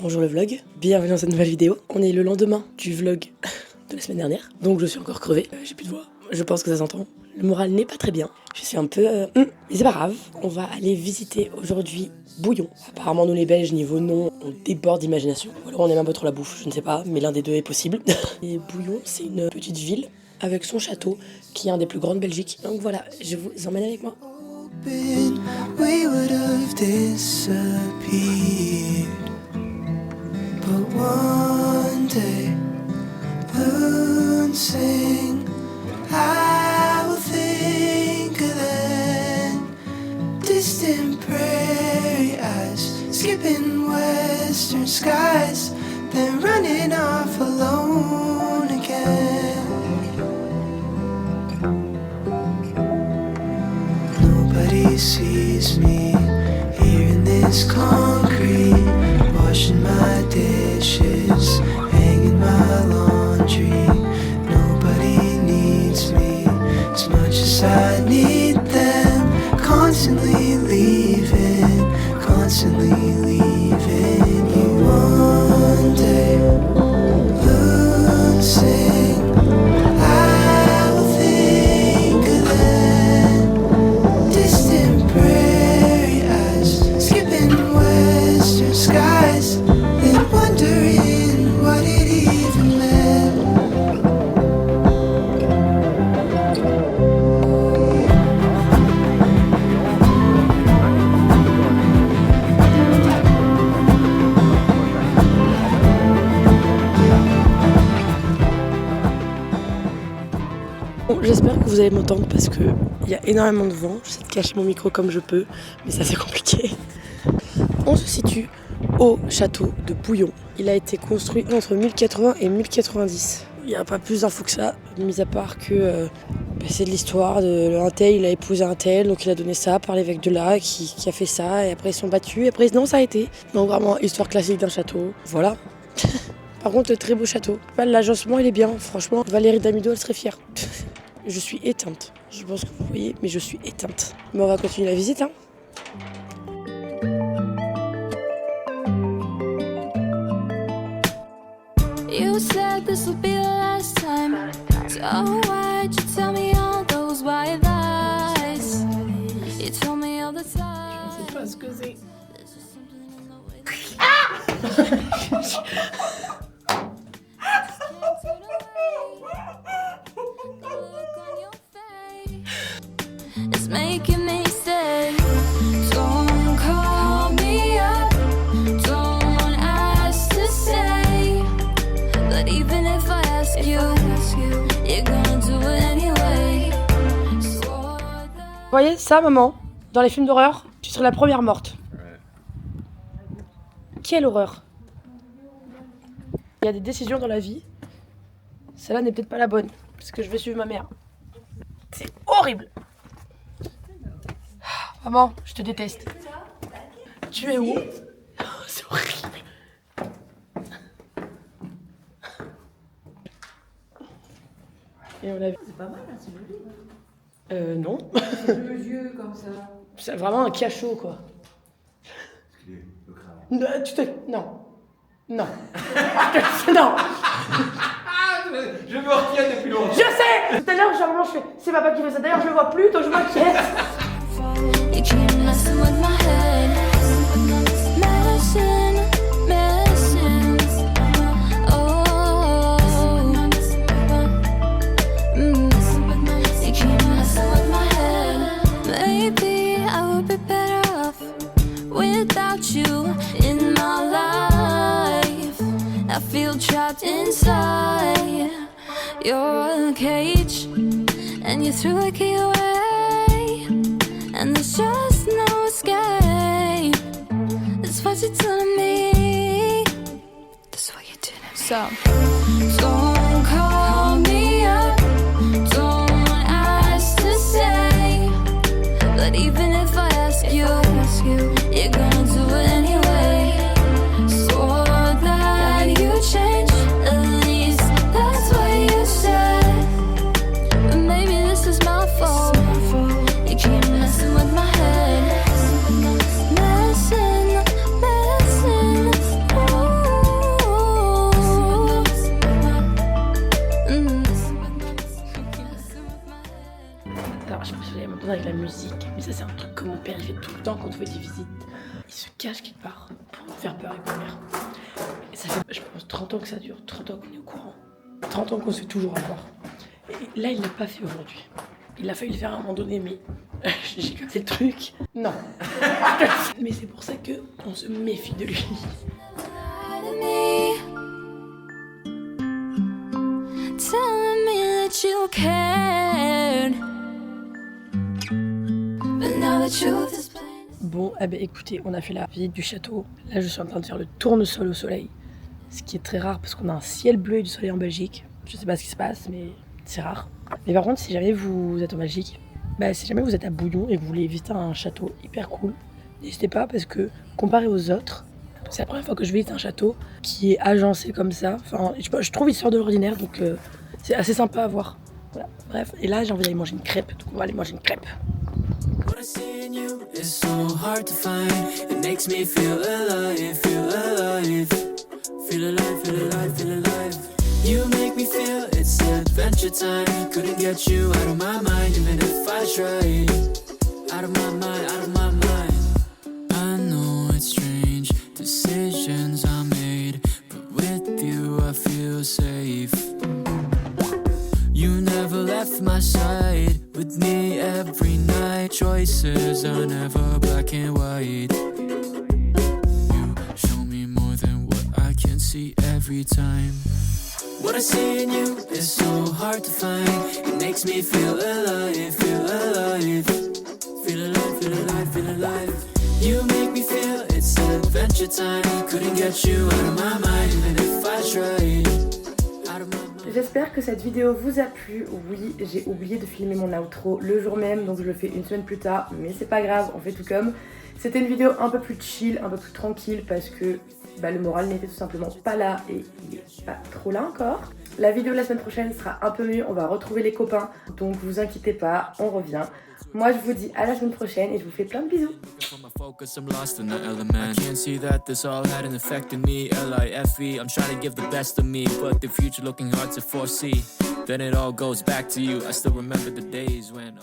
Bonjour le vlog, bienvenue dans cette nouvelle vidéo. On est le lendemain du vlog de la semaine dernière, donc je suis encore crevée, j'ai plus de voix. Je pense que ça s'entend. Le moral n'est pas très bien. Je suis un peu... mais c'est pas grave. On va aller visiter aujourd'hui Bouillon. Apparemment, nous les Belges, niveau nom, on déborde d'imagination. Ou alors on aime un peu trop la bouffe, je ne sais pas, mais l'un des deux est possible. Et Bouillon, c'est une petite ville avec son château, qui est un des plus grands de Belgique. Donc voilà, je vous emmène avec moi. We would have disappeared, but one day moon sing. I will think of them distant prairie eyes, skipping western skies, then running off alone again. Nobody sees me here in this concrete, washing my dishes, hanging my laundry. Nobody needs me as much as I need them. Constantly leaving, constantly leaving you. One day losing, I will think of them distant prairie eyes, skipping western skies, then wondering what it even meant. Bon, j'espère que vous allez m'entendre parce que il y a énormément de vent. J'essaie de cacher mon micro comme je peux, mais ça c'est compliqué. On se situe au château de Bouillon. Il a été construit entre 1080 et 1090. Il n'y a pas plus d'infos que ça, mis à part que c'est de l'histoire de un tel, il a épousé un tel, donc il a donné ça par l'évêque de là, qui a fait ça, et après ils sont battus, et après non, ça a été. Donc vraiment, histoire classique d'un château. Voilà. Par contre, très beau château. L'agencement, il est bien, franchement. Valérie Damido, elle serait fière. Je suis éteinte. Je pense que vous voyez, mais je suis éteinte. Mais on va continuer la visite, hein. You said this would be the last time. So why'd you tell me all those white lies? You told me all the time. Je sais pas ce que c'est. There's just something in the way that you just can't turn away. The look on your face is making me stay. Don't call me up. Don't ask to stay. But even if I ask you, you're gonna do it anyway. Vous voyez ça, maman? Dans les films d'horreur, tu serais la première morte. Ouais. Quelle horreur. Il y a des décisions dans la vie. Celle-là n'est peut-être pas la bonne, parce que je vais suivre ma mère. C'est horrible. Maman, je te déteste. Tu es où? C'est horrible. Et on l'a vu. C'est pas mal, hein, c'est joli. Non. C'est deux yeux comme ça. C'est vraiment un cachot, quoi. Non, tu te... Non. Non. Non. Je me retiens depuis longtemps. Je sais. Tout à l'heure, genre, je fais... C'est papa qui fait ça. D'ailleurs, je le vois plus, donc je m'inquiète. You keep messing with my head. Medicine, medicines. Oh, you keep messing with my head. Maybe I would be better off without you in my life. I feel trapped inside your cage, and you threw a key away, and there's just no escape. That's what you're telling me. That's what you're doing. So don't call me up. Don't ask to stay. But even if I ask you, you're gonna do it anyway. So that you change, at least that's what you said. But maybe this is my fault. You keep messing with my head. Messing, messing. Oh. quand on fait des visites, il se cache quelque part pour nous faire peur avec ma mère. Et ça fait, je pense, 30 ans que ça dure, 30 ans qu'on est au courant, 30 ans qu'on se fait toujours avoir. Et là, il l'a pas fait aujourd'hui. Il a failli le faire à un moment donné, mais j'ai capté le truc. Non. Mais c'est pour ça qu'on se méfie de lui. Lie to me, telling me that you cared, but now the truth is plain. Bon, eh ben, écoutez, on a fait la visite du château. Là, je suis en train de faire le tournesol au soleil. Ce qui est très rare parce qu'on a un ciel bleu et du soleil en Belgique. Je sais pas ce qui se passe, mais c'est rare. Mais par contre, si jamais vous êtes en Belgique, bah, si jamais vous êtes à Bouillon et que vous voulez visiter un château hyper cool, n'hésitez pas parce que comparé aux autres, c'est la première fois que je visite un château qui est agencé comme ça. Enfin, je trouve il sort de l'ordinaire, donc c'est assez sympa à voir. Voilà. Bref, et là j'ai envie d'aller manger une crêpe, donc on va aller manger une crêpe. What I see in you is so hard to find. It makes me feel alive, feel alive. Feel alive, feel alive, feel alive. You make me feel it's adventure time. Couldn't get you out of my mind, even if I tried. Out of my mind, out of my mind. I know it's strange, decisions I made, but with you I feel safe. You never left my side, with me every night. Choices are never black and white. You show me more than what I can see every time. What I see in you is so hard to find. It makes me feel alive, feel alive. Feel alive, feel alive, feel alive. You make me feel it's adventure time. Couldn't get you out of my mind, even if I tried. Out of my mind. J'espère que cette vidéo vous a plu. Oui, j'ai oublié de filmer mon outro le jour même, donc je le fais une semaine plus tard, mais c'est pas grave, on fait tout comme. C'était une vidéo un peu plus chill, un peu plus tranquille parce que le moral n'était tout simplement pas là et il est pas trop là encore. La vidéo de la semaine prochaine sera un peu mieux, on va retrouver les copains, donc vous inquiétez pas, on revient. Moi je vous dis à la semaine prochaine et je vous fais plein de bisous. From my focus, I'm lost in the element. I can't see that this all had an effect on me. L-I-F-E, I'm trying to give the best of me, but the future looking hard to foresee. Then it all goes back to you. I still remember the days when